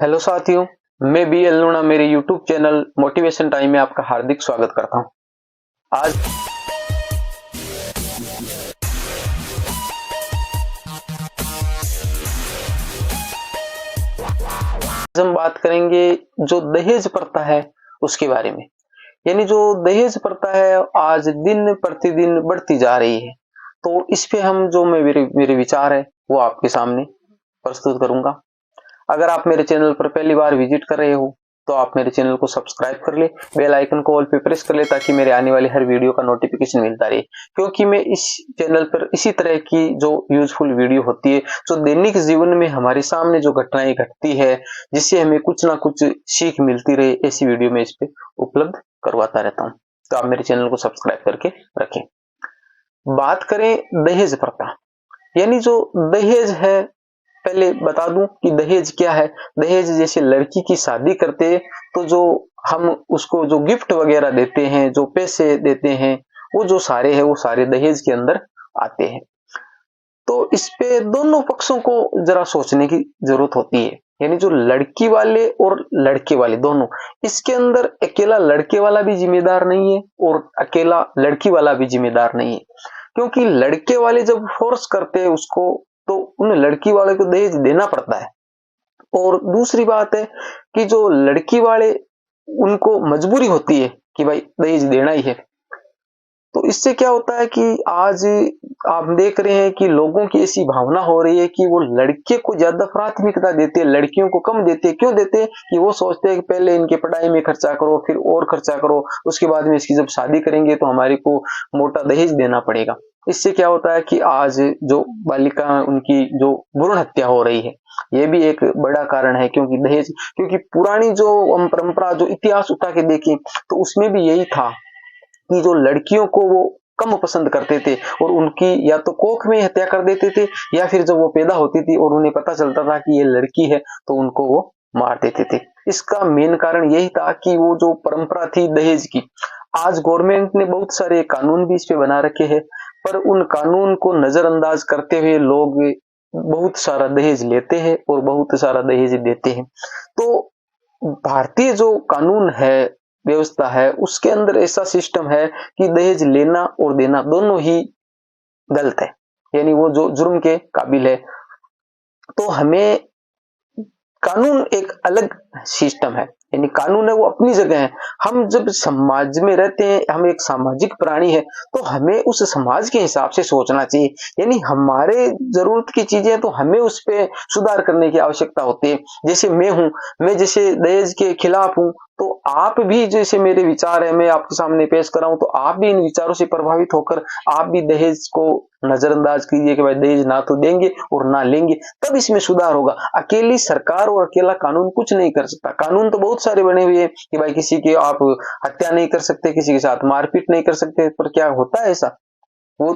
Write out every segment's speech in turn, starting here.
Hello साथियों, मैं B L लूणा मेरे यूट्यूब चैनल मोटिवेशन टाइम में आपका हार्दिक स्वागत करता हूं। आज हम बात करेंगे जो दहेज प्रथा है उसके बारे में। यानी जो दहेज प्रथा है आज दिन प्रतिदिन बढ़ती जा रही है। तो इस पे हम जो मैं मेरे विचार है वो आपके सामने प्रस्तुत करूंगा। अगर आप मेरे चैनल पर पहली बार विजिट कर रहे हो तो आप मेरे चैनल को सब्सक्राइब कर ले, बेल आइकन को ऑल पे प्रेस कर ले ताकि मेरे आने वाली हर वीडियो का नोटिफिकेशन मिलता रहे। क्योंकि मैं इस चैनल पर इसी तरह की जो यूजफुल वीडियो होती है, जो दैनिक जीवन में हमारे सामने जो घटनाएं घटती है, जिससे हमें कुछ ना कुछ सीख मिलती रहे, ऐसी वीडियो में इस पे उपलब्ध करवाता रहता हूँ। तो आप मेरे चैनल को सब्सक्राइब करके रखें। बात करें दहेज प्रथा, यानी जो दहेज है, पहले बता दूं कि दहेज क्या है। दहेज जैसे लड़की की शादी करते हैं तो जो हम उसको जो गिफ्ट वगैरह देते हैं, जो पैसे देते हैं, वो जो सारे है वो सारे दहेज के अंदर आते हैं। तो इस पे दोनों पक्षों को जरा सोचने की जरूरत होती है। यानी जो लड़की वाले और लड़के वाले दोनों, इसके अंदर अकेला लड़के वाला भी जिम्मेदार नहीं है और अकेला लड़की वाला भी जिम्मेदार नहीं है। क्योंकि लड़के वाले जब फोर्स करते हैं उसको, तो उन लड़की वाले को दहेज देना पड़ता है। और दूसरी बात है कि जो लड़की वाले, उनको मजबूरी होती है कि भाई दहेज देना ही है। तो इससे क्या होता है कि आज आप देख रहे हैं कि लोगों की ऐसी भावना हो रही है कि वो लड़के को ज्यादा प्राथमिकता देते हैं, लड़कियों को कम देते हैं। क्यों देते हैं? कि वो सोचते हैं कि पहले इनके पढ़ाई में खर्चा करो, फिर और खर्चा करो, उसके बाद में इसकी जब शादी करेंगे तो हमारे को मोटा दहेज देना पड़ेगा। इससे क्या होता है कि आज जो बालिका, उनकी जो भ्रूण हत्या हो रही है, ये भी एक बड़ा कारण है। क्योंकि दहेज, क्योंकि पुरानी जो हम परंपरा, जो इतिहास उठा के देखें तो उसमें भी यही था कि जो लड़कियों को वो कम पसंद करते थे और उनकी या तो कोख में हत्या कर देते थे, या फिर जब वो पैदा होती थी और उन्हें पता चलता था कि ये लड़की है तो उनको वो मार देते थे। इसका मेन कारण यही था कि वो जो परंपरा थी दहेज की। आज गवर्नमेंट ने बहुत सारे कानून भी इस पे बना रखे हैं, पर उन कानून को नजरअंदाज करते हुए लोग बहुत सारा दहेज लेते हैं और बहुत सारा दहेज देते हैं। तो भारतीय जो कानून है, व्यवस्था है, उसके अंदर ऐसा सिस्टम है कि दहेज लेना और देना दोनों ही गलत है। यानी वो जो जुर्म के काबिल है। तो हमें कानून एक अलग सिस्टम है, यानी कानून है वो अपनी जगह है। हम जब समाज में रहते हैं, हम एक सामाजिक प्राणी है, तो हमें उस समाज के हिसाब से सोचना चाहिए। यानी हमारे जरूरत की चीजें तो हमें उस पे सुधार करने की आवश्यकता होती है। जैसे मैं हूं, मैं जैसे दहेज के खिलाफ हूं, तो आप भी जैसे मेरे विचार है मैं आपके सामने पेश कर रहा हूं, तो आप भी इन विचारों से प्रभावित होकर आप भी दहेज को नजरअंदाज कीजिए कि भाई दहेज ना तो देंगे और ना लेंगे, तब इसमें सुधार होगा। अकेली सरकार और अकेला कानून कुछ नहीं कर सकता। कानून तो बहुत सारे बने हुए हैं कि भाई किसी की आप हत्या नहीं कर सकते, किसी के साथ मारपीट नहीं कर सकते, पर क्या होता है ऐसा? वो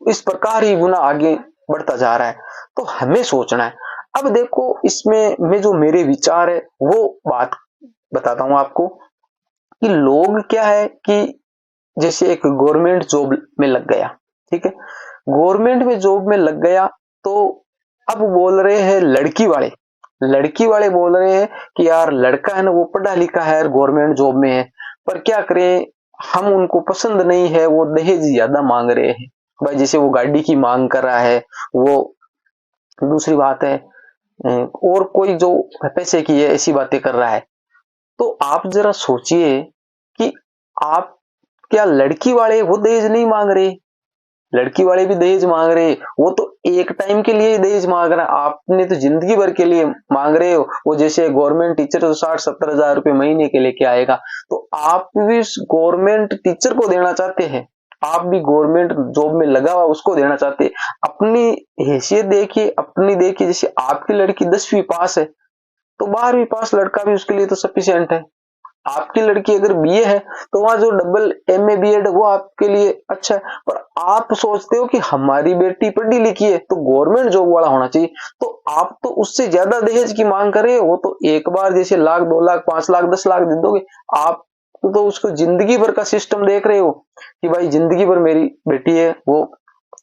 इस प्रकार ही गुना आगे बढ़ता जा रहा है। तो हमें सोचना है। अब देखो, इसमें मैं जो मेरे विचार है वो बात बताता हूं आपको कि लोग क्या है कि जैसे एक गवर्नमेंट जॉब में लग गया, ठीक है, गवर्नमेंट में जॉब में लग गया, तो अब बोल रहे हैं लड़की वाले बोल रहे हैं कि यार लड़का है ना वो पढ़ा लिखा है, गवर्नमेंट जॉब में है, पर क्या करें, हम उनको पसंद नहीं है, वो दहेज ज्यादा मांग रहे हैं। भाई जैसे वो गाड़ी की मांग कर रहा है, वो दूसरी बात है, और कोई जो पैसे की है ऐसी बातें कर रहा है। तो आप जरा सोचिए कि आप, क्या लड़की वाले वो दहेज नहीं मांग रहे? लड़की वाले भी दहेज मांग रहे, वो तो एक टाइम के लिए दहेज मांग रहा है, आपने तो जिंदगी भर के लिए मांग रहे हो। वो जैसे गवर्नमेंट टीचर तो 60-70 हजार रुपए महीने के लेके आएगा, तो आप भी उस गवर्नमेंट टीचर को देना चाहते हैं, आप भी गवर्नमेंट जॉब में लगा हुआ उसको देना चाहते हैं। अपनी हैसियत देखिए, अपनी देखिए। जैसे आपकी लड़की 10वीं पास है, तो 12वीं पास लड़का भी उसके लिए तो सफिशियंट है। आपकी लड़की अगर बीए है तो वहां जो डबल एमए बीएड है वो आपके लिए अच्छा है। पर आप सोचते हो कि हमारी बेटी पढ़ी लिखी है तो गवर्नमेंट जॉब वाला होना चाहिए, तो आप तो उससे ज्यादा दहेज की मांग कर रहे हो। वो तो एक बार जैसे लाख, 2 लाख, 5 लाख, 10 लाख दे दोगे। आप तो उसको जिंदगी भर का सिस्टम देख रहे हो कि भाई जिंदगी भर मेरी बेटी है वो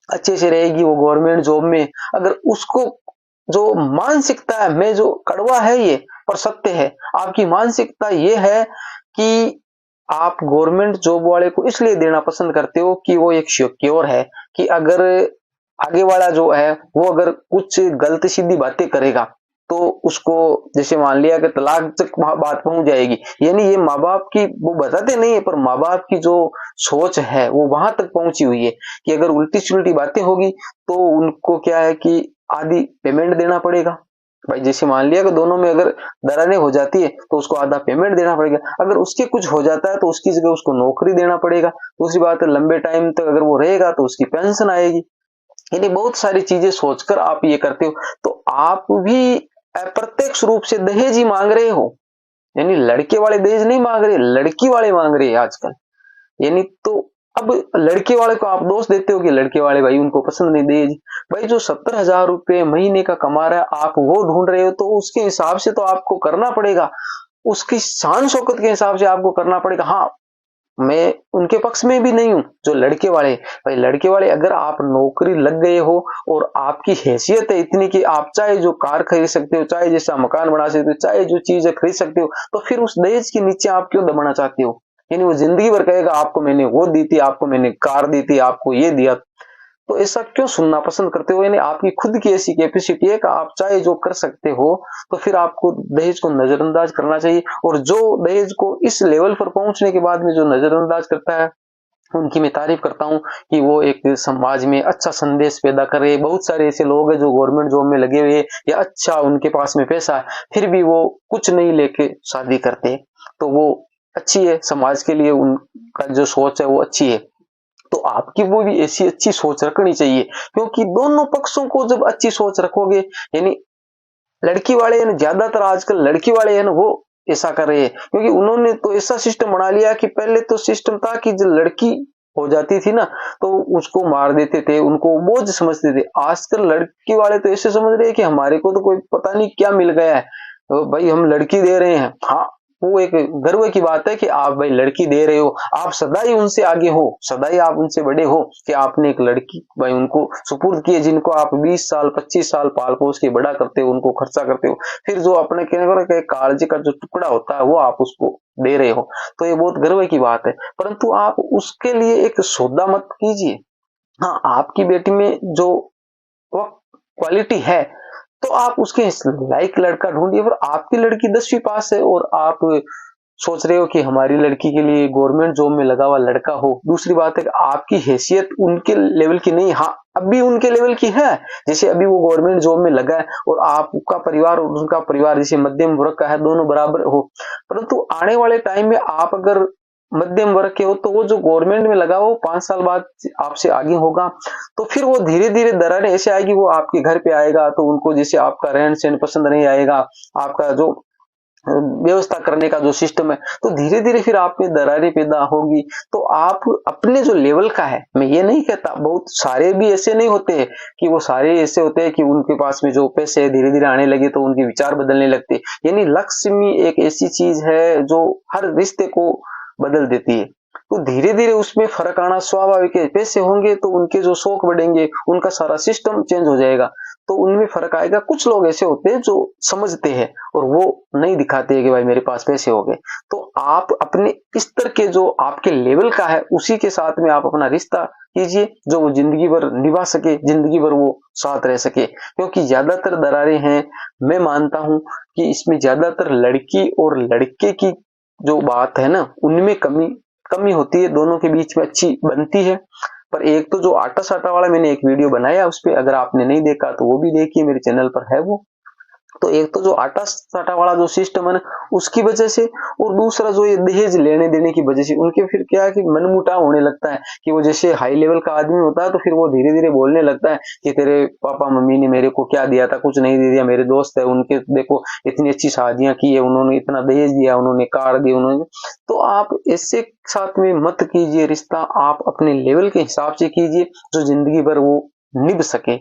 अच्छे से रहेगी, वो गवर्नमेंट जॉब में। अगर उसको जो मानसिकता है, मैं जो कड़वा है ये पर सत्य है, आपकी मानसिकता ये है कि आप गवर्नमेंट जॉब वाले को इसलिए देना पसंद करते हो कि वो एक सिक्योर है, कि अगर आगे वाला जो है वो अगर कुछ गलत सीधी बातें करेगा तो उसको जैसे मान लिया कि तलाक तक बात पहुंच जाएगी। यानी ये माँ बाप की, वो बताते नहीं है पर माँ बाप की जो सोच है वो वहां तक पहुंची हुई है कि अगर उल्टी सुलटी बातें होगी तो उनको क्या है कि आधी पेमेंट देना पड़ेगा। भाई जैसे मान लिया कि दोनों में अगर दरारें हो जाती है तो उसको आधा पेमेंट देना पड़ेगा, अगर उसके कुछ हो जाता है तो उसकी जगह उसको नौकरी देना पड़ेगा। दूसरी बात है लंबे टाइम तक अगर वो रहेगा तो उसकी पेंशन आएगी। यानी बहुत सारी चीजें सोचकर आप ये करते हो, तो आप भी अप्रत्यक्ष रूप से दहेज ही मांग रहे हो। यानी लड़के वाले दहेज नहीं मांग रहे, लड़की वाले मांग रहे हैं आजकल। यानी तो अब लड़के वाले को आप दोष देते हो कि लड़के वाले भाई उनको पसंद नहीं दहेज। भाई जो 70,000 रुपए महीने का कमा रहा है आप वो ढूंढ रहे हो, तो उसके हिसाब से तो आपको करना पड़ेगा, उसकी शान शौकत के हिसाब से आपको करना पड़ेगा। हाँ, मैं उनके पक्ष में भी नहीं हूं जो लड़के वाले। भाई लड़के वाले अगर आप नौकरी लग गए हो और आपकी हैसियत है इतनी कि आप चाहे जो कार खरीद सकते हो, चाहे जैसा मकान बना सकते हो, चाहे जो चीज खरीद सकते हो, तो फिर उस दहेज के नीचे आप क्यों दबाना चाहते हो? यानी वो जिंदगी भर कहेगा आपको मैंने वो दी थी, आपको मैंने कार दी थी, आपको ये दिया, तो ऐसा क्यों सुनना पसंद करते हो? यानी आपकी खुद की ऐसी कैपेसिटी है कि आप चाहे जो कर सकते हो, तो फिर आपको दहेज को नजरअंदाज करना चाहिए। और जो दहेज को इस लेवल पर पहुंचने के बाद में जो नजरअंदाज करता है उनकी मैं तारीफ करता हूं कि वो एक समाज में अच्छा संदेश पैदा कर रहे हैं। बहुत सारे ऐसे लोग हैं जो गवर्नमेंट जॉब में लगे हुए या अच्छा उनके पास में पैसा है फिर भी वो कुछ नहीं लेके शादी करते, तो वो अच्छी है, समाज के लिए उनका जो सोच है वो अच्छी है। तो आपकी वो भी ऐसी अच्छी सोच रखनी चाहिए, क्योंकि दोनों पक्षों को जब अच्छी सोच रखोगे, यानी लड़की वाले है ना, ज्यादातर आजकल लड़की वाले है ना वो ऐसा कर रहे हैं, क्योंकि उन्होंने तो ऐसा सिस्टम बना लिया कि पहले तो सिस्टम था कि जो लड़की हो जाती थी ना तो उसको मार देते थे, उनको बोझ समझते थे। आजकल लड़की वाले तो ऐसे समझ रहे हैं कि हमारे को तो कोई पता नहीं क्या मिल गया है, तो भाई हम लड़की दे रहे हैं। हाँ, वो एक गर्व की बात है कि आप भाई लड़की दे रहे हो, आप सदा ही उनसे आगे हो, सदा ही आप उनसे बड़े हो कि आपने एक लड़की भाई उनको सुपुर्द की है, जिनको आप 20 साल 25 साल पाल पोस के बड़ा करते हो, उनको खर्चा करते हो, फिर जो अपने कहने कागज का जो टुकड़ा होता है वो आप उसको दे रहे हो, तो ये बहुत गर्व की बात है। परंतु आप उसके लिए एक सौदा मत कीजिए। हाँ, आपकी बेटी में जो क्वालिटी है तो आप उसके लायक लड़का ढूंढिए। पर आपकी लड़की 10वीं पास है और आप सोच रहे हो कि हमारी लड़की के लिए गवर्नमेंट जॉब में लगा हुआ लड़का हो। दूसरी बात है कि आपकी हैसियत उनके लेवल की नहीं, हाँ अभी उनके लेवल की है, जैसे अभी वो गवर्नमेंट जॉब में लगा है और आपका परिवार और उनका परिवार जैसे मध्यम वर्ग का है, दोनों बराबर हो। परंतु आने वाले टाइम में आप अगर मध्यम वर्ग के हो तो वो जो गवर्नमेंट में लगा हो 5 साल बाद आपसे आगे होगा, तो फिर वो धीरे धीरे दरारें ऐसे आएगी, वो आपके घर पे आएगा तो उनको जैसे आपका रहन सहन पसंद नहीं आएगा, आपका जो व्यवस्था करने का जो सिस्टम है, तो धीरे धीरे फिर आप में दरारें पैदा होगी। तो आप अपने जो लेवल का है, मैं ये नहीं कहता बहुत सारे भी ऐसे नहीं होते कि वो सारे ऐसे होते हैं कि उनके पास में जो पैसे धीरे धीरे आने लगे तो उनके विचार बदलने लगते। यानी लक्ष्मी एक ऐसी चीज है जो हर रिश्ते को बदल देती है, तो धीरे धीरे उसमें फर्क आना स्वाभाविक है। पैसे होंगे तो उनके जो शौक बढ़ेंगे, उनका सारा सिस्टम चेंज हो जाएगा, तो उनमें फर्क आएगा। कुछ लोग ऐसे होते हैं जो समझते हैं और वो नहीं दिखाते हैं कि भाई मेरे पास पैसे हो गए। तो आप अपने स्तर के जो आपके लेवल का है उसी के साथ में आप अपना रिश्ता कीजिए जो वो जिंदगी भर निभा सके, जिंदगी भर वो साथ रह सके। क्योंकि ज्यादातर दरारें हैं, मैं मानता हूं कि इसमें ज्यादातर लड़की और लड़के की जो बात है ना उनमें कमी कमी होती है, दोनों के बीच में अच्छी बनती है। पर एक तो जो आटा साटा वाला मैंने एक वीडियो बनाया उस पर, अगर आपने नहीं देखा तो वो भी देखिए, मेरे चैनल पर है वो। तो एक तो जो आटा साटा वाला जो सिस्टम है ना उसकी वजह से, और दूसरा जो ये दहेज लेने देने की वजह से उनके फिर क्या है कि मनमुटाव होने लगता है कि वो जैसे हाई लेवल का आदमी होता है तो फिर वो धीरे धीरे बोलने लगता है कि तेरे पापा मम्मी ने मेरे को क्या दिया था, कुछ नहीं दे दिया, मेरे दोस्त है उनके देखो इतनी अच्छी शादियां की है, उन्होंने इतना दहेज दिया, उन्होंने कार दी, उन्होंने। तो आप इससे साथ में मत कीजिए रिश्ता, आप अपने लेवल के हिसाब से कीजिए जो जिंदगी भर वो निभ सके।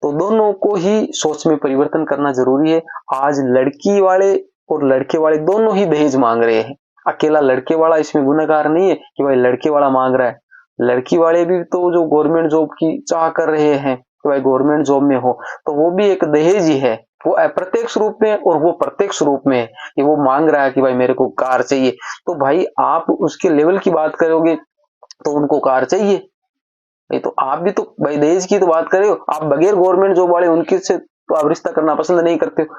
तो दोनों को ही सोच में परिवर्तन करना जरूरी है। आज लड़की वाले और लड़के वाले दोनों ही दहेज मांग रहे हैं, अकेला लड़के वाला इसमें गुनहगार नहीं है कि भाई लड़के वाला मांग रहा है, लड़की वाले भी तो जो गवर्नमेंट जॉब की चाह कर रहे हैं कि भाई गवर्नमेंट जॉब में हो, तो वो भी एक दहेज ही है। वो अप्रत्यक्ष रूप में और वो प्रत्यक्ष रूप में है कि वो मांग रहा है कि भाई मेरे को कार चाहिए। तो भाई आप उसके लेवल की बात करोगे तो उनको कार चाहिए। नहीं तो आप भी तो भाई दहेज की तो बात कर रहे हो, आप बगैर गवर्नमेंट जॉब वाले उनके से तो आप रिश्ता करना पसंद नहीं करते हो।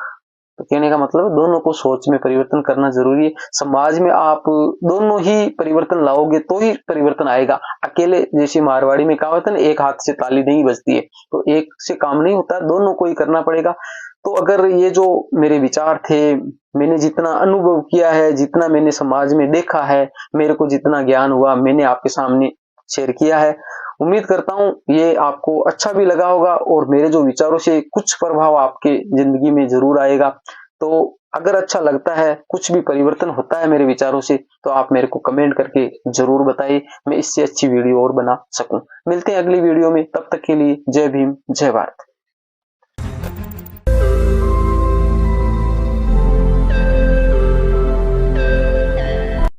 तो कहने का मतलब है दोनों को सोच में परिवर्तन करना जरूरी है। समाज में आप दोनों ही परिवर्तन लाओगे तो ही परिवर्तन आएगा। अकेले, जैसे मारवाड़ी में कहावत है ना, एक हाथ से ताली नहीं बजती है, तो एक से काम नहीं होता, दोनों को ही करना पड़ेगा। तो अगर ये जो मेरे विचार थे, मैंने जितना अनुभव किया है, जितना मैंने समाज में देखा है, मेरे को जितना ज्ञान हुआ, मैंने आपके सामने शेयर किया है। उम्मीद करता हूँ ये आपको अच्छा भी लगा होगा और मेरे जो विचारों से कुछ प्रभाव आपके जिंदगी में जरूर आएगा। तो अगर अच्छा लगता है, कुछ भी परिवर्तन होता है मेरे विचारों से, तो आप मेरे को कमेंट करके जरूर बताइए, मैं इससे अच्छी वीडियो और बना सकूं। मिलते हैं अगली वीडियो में, तब तक के लिए जय भीम, जय भारत।